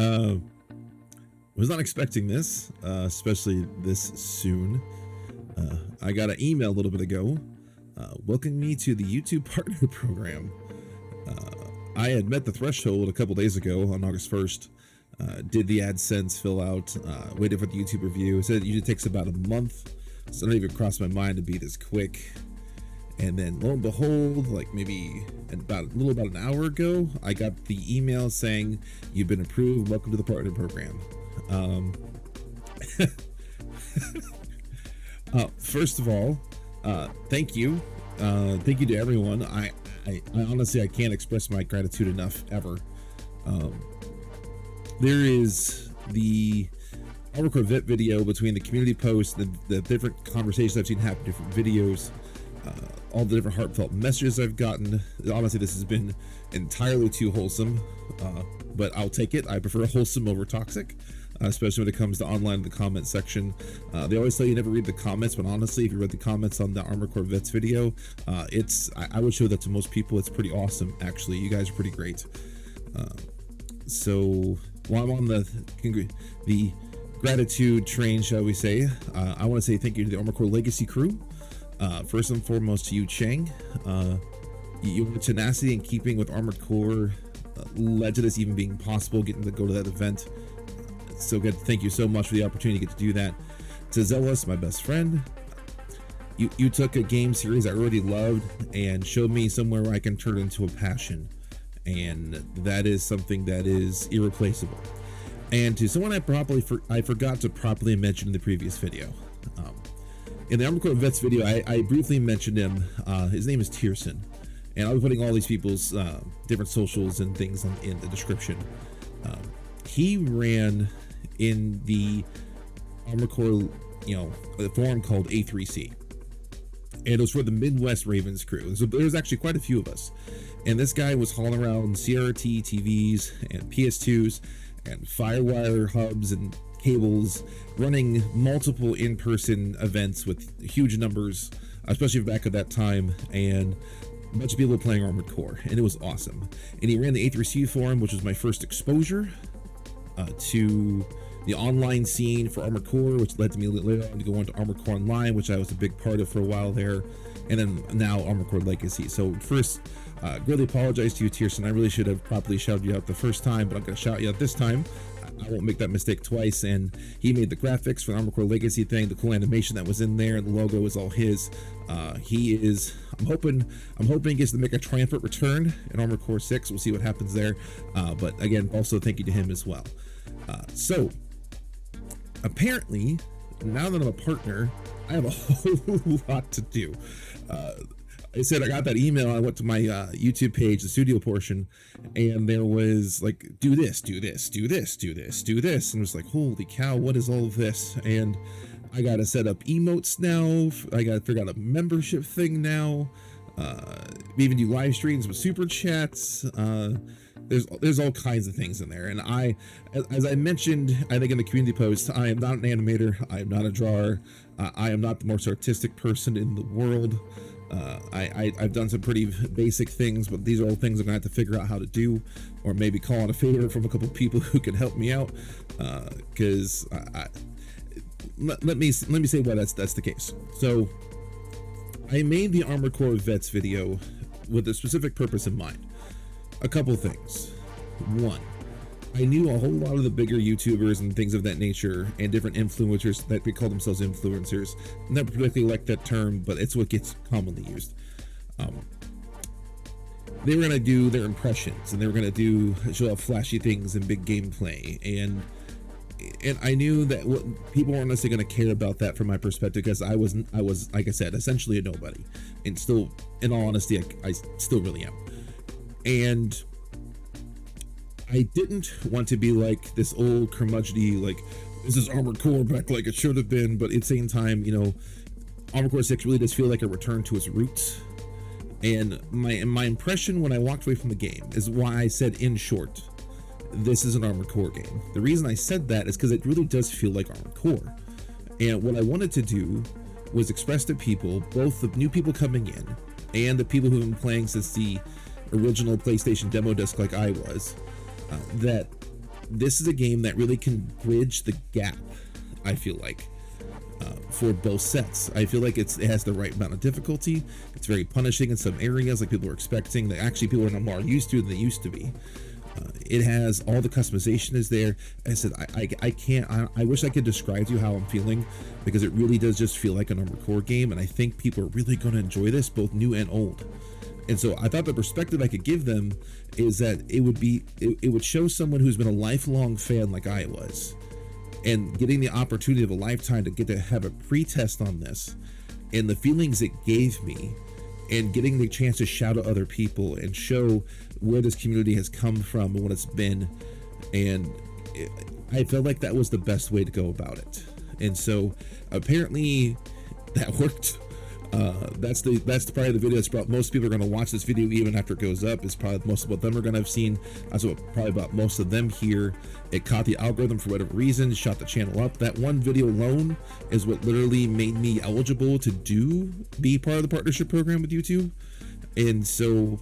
Uh, was not expecting this, especially this soon. I got an email a little bit ago welcoming me to the YouTube Partner Program. I had met the threshold a couple days ago on August 1st. Did the AdSense fill out, waited for the YouTube review. It said it usually takes about a month, so it didn't even cross my mind to be this quick. And then lo and behold, like maybe about an hour ago, I got the email saying you've been approved. Welcome to the Partner Program. First of all, thank you. Thank you to everyone. I honestly, I can't express my gratitude enough ever. There is the Armored Core Vet video between the community posts, the different conversations I've seen happen in different videos, all the different heartfelt messages I've gotten. Honestly, this has been entirely too wholesome, but I'll take it. I prefer wholesome over toxic, especially when it comes to online in the comment section. They always tell you never read the comments, but honestly, if you read the comments on the Armored Core Vets video, I would show that to most people. It's pretty awesome, actually. You guys are pretty great. So while I'm on the gratitude train, shall we say, I want to say thank you to the Armored Core Legacy crew. First and foremost to you, Cheng. Your tenacity in keeping with Armored Core led to this even being possible, getting to go to that event. So good. Thank you so much for the opportunity to get to do that. To Zealous, my best friend, you took a game series I already loved and showed me somewhere where I can turn it into a passion, and that is something that is irreplaceable. And to someone I forgot to properly mention in the previous video, in the Armored Core Vets video, I briefly mentioned him. His name is Tearsin, and I'll be putting all these people's different socials and things in the description. He ran in the Armored Core, the forum called A3C, and it was for the Midwest Ravens crew. So there was actually quite a few of us, and this guy was hauling around CRT TVs and PS2s and Firewire hubs and cables, running multiple in-person events with huge numbers, especially back at that time, and a bunch of people playing Armored Core, and it was awesome. And he ran the A3C forum, which was my first exposure to the online scene for Armored Core, which led to me later on to go on to Armored Core Online, which I was a big part of for a while there, and then now Armored Core Legacy. So first, really apologize to you, Tearsin. I really should have properly shouted you out the first time, but I'm going to shout you out this time. I won't make that mistake twice. And he made the graphics for the Armored Core Legacy thing, the cool animation that was in there, and the logo is all his. He is, I'm hoping he gets to make a triumphant return in Armored Core 6. We'll see what happens there. But again, also thank you to him as well. So apparently, now that I'm a partner, I have a whole lot to do. I said I got that email. I went to my YouTube page, the studio portion, and there was like, do this, do this, do this, do this, do this, and it was like, holy cow, what is all of this? And I got to set up emotes now. I got to figure out a membership thing now. Even do live streams with super chats. There's all kinds of things in there. And as I mentioned, I think in the community post, I am not an animator. I am not a drawer. I am not the most artistic person in the world. I've done some pretty basic things, but these are all things I'm gonna have to figure out how to do, or maybe call on a favor from a couple people who can help me out. Because let me say why that's the case. So I made the Armored Core Vets video with a specific purpose in mind. A couple things. One, I knew a whole lot of the bigger YouTubers and things of that nature, and different influencers that they call themselves influencers. Never particularly like that term, but it's what gets commonly used. They were gonna do their impressions, and they were gonna show off flashy things and big gameplay, and I knew that people weren't necessarily gonna care about that from my perspective, because I was like I said, essentially a nobody, and still, in all honesty, I still really am. And I didn't want to be like this old curmudgeony, like, this is Armored Core back like it should have been, but at the same time, Armored Core 6 really does feel like a return to its roots. And my impression when I walked away from the game is why I said, in short, this is an Armored Core game. The reason I said that is because it really does feel like Armored Core. And what I wanted to do was express to people, both the new people coming in and the people who've been playing since the original PlayStation demo disc like I was, that this is a game that really can bridge the gap, I feel like, for both sets. I feel like it has the right amount of difficulty. It's very punishing in some areas, like people are expecting, that actually people are more used to than they used to be. It has all the customization is there. I said, I can't, I wish I could describe to you how I'm feeling, because it really does just feel like an Armored Core game, and I think people are really going to enjoy this, both new and old. And so I thought the perspective I could give them is that it would show someone who's been a lifelong fan like I was, and getting the opportunity of a lifetime to get to have a pre-test on this, and the feelings it gave me, and getting the chance to shout at other people and show where this community has come from and what it's been. And I felt like that was the best way to go about it. And so apparently that worked. That's probably the video that's brought most people are going to watch this video even after it goes up. Is probably most of what them are going to have seen. That's what probably about most of them here. It caught the algorithm for whatever reason, shot the channel up. That one video alone is what literally made me eligible to be part of the partnership program with YouTube. And so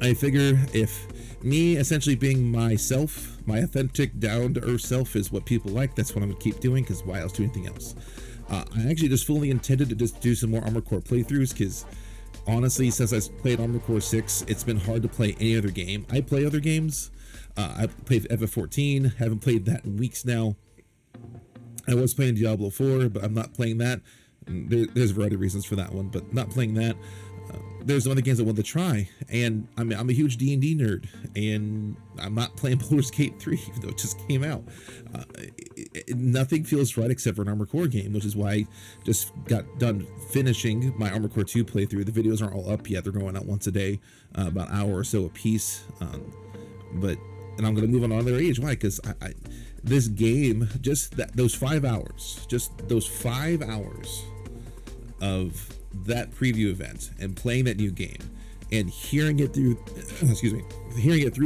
I figure if me essentially being myself, my authentic down-to-earth self is what people like, that's what I'm gonna keep doing, because why else do anything else? I actually just fully intended to just do some more Armored Core playthroughs, because honestly, since I played Armored Core 6, it's been hard to play any other game. I play other games. I played FF14, haven't played that in weeks now. I was playing Diablo 4, but I'm not playing that. There's a variety of reasons for that one, but not playing that. There's some other games I wanted to try, and I'm a huge D&D nerd, and I'm not playing Baldur's Gate 3, even though it just came out. Nothing feels right except for an Armored Core game, which is why I just got done finishing my Armored Core 2 playthrough. The videos aren't all up yet. They're going out once a day, about an hour or so a piece. And I'm going to move on to other age. Why? Because this game, just those 5 hours, of that preview event and playing that new game and hearing it through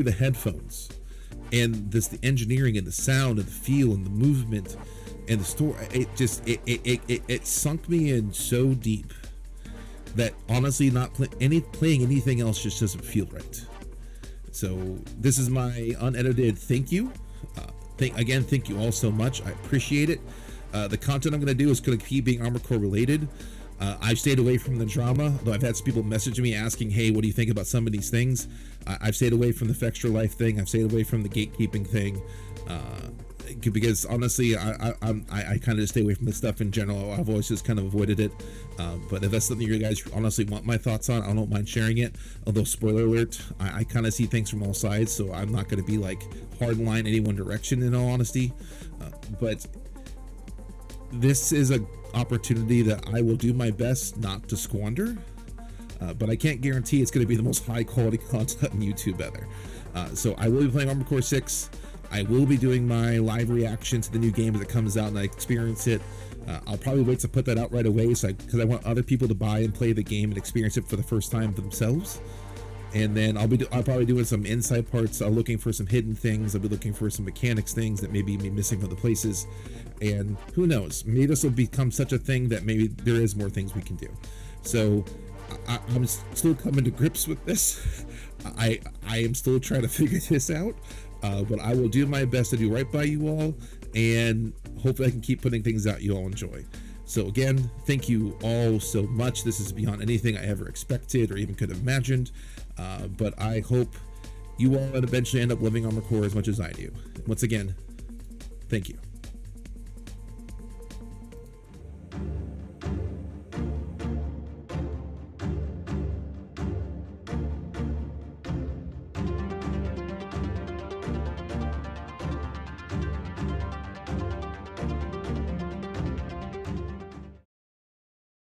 the headphones, and the engineering and the sound and the feel and the movement and the story, it sunk me in so deep that honestly playing anything else just doesn't feel right. So this is my unedited thank you. Thank you all so much. I appreciate it. The content I'm going to do is going to keep being Armored Core related. I've stayed away from the drama, though I've had some people message me asking, hey, what do you think about some of these things? I've stayed away from the Fextra Life thing. I've stayed away from the gatekeeping thing, because honestly, I kind of just stay away from this stuff in general. I've always just kind of avoided it. But if that's something you guys honestly want my thoughts on, I don't mind sharing it. Although, spoiler alert, I kind of see things from all sides, so I'm not going to be like hardline any one direction in all honesty. But this is a opportunity that I will do my best not to squander, but I can't guarantee it's going to be the most high quality content on YouTube ever. So I will be playing Armored Core 6. I will be doing my live reaction to the new game as it comes out and I experience it. I'll probably wait to put that out right away, because I want other people to buy and play the game and experience it for the first time themselves. And then I'll probably doing some inside parts, looking for some hidden things. I'll be looking for some mechanics things that maybe be missing from other places. And who knows, maybe this will become such a thing that maybe there is more things we can do. So I'm still coming to grips with this. I am still trying to figure this out, but I will do my best to do right by you all, and hopefully I can keep putting things out you all enjoy. So again, thank you all so much. This is beyond anything I ever expected or even could have imagined. But I hope you all eventually end up loving Armored Core as much as I do. Once again, thank you.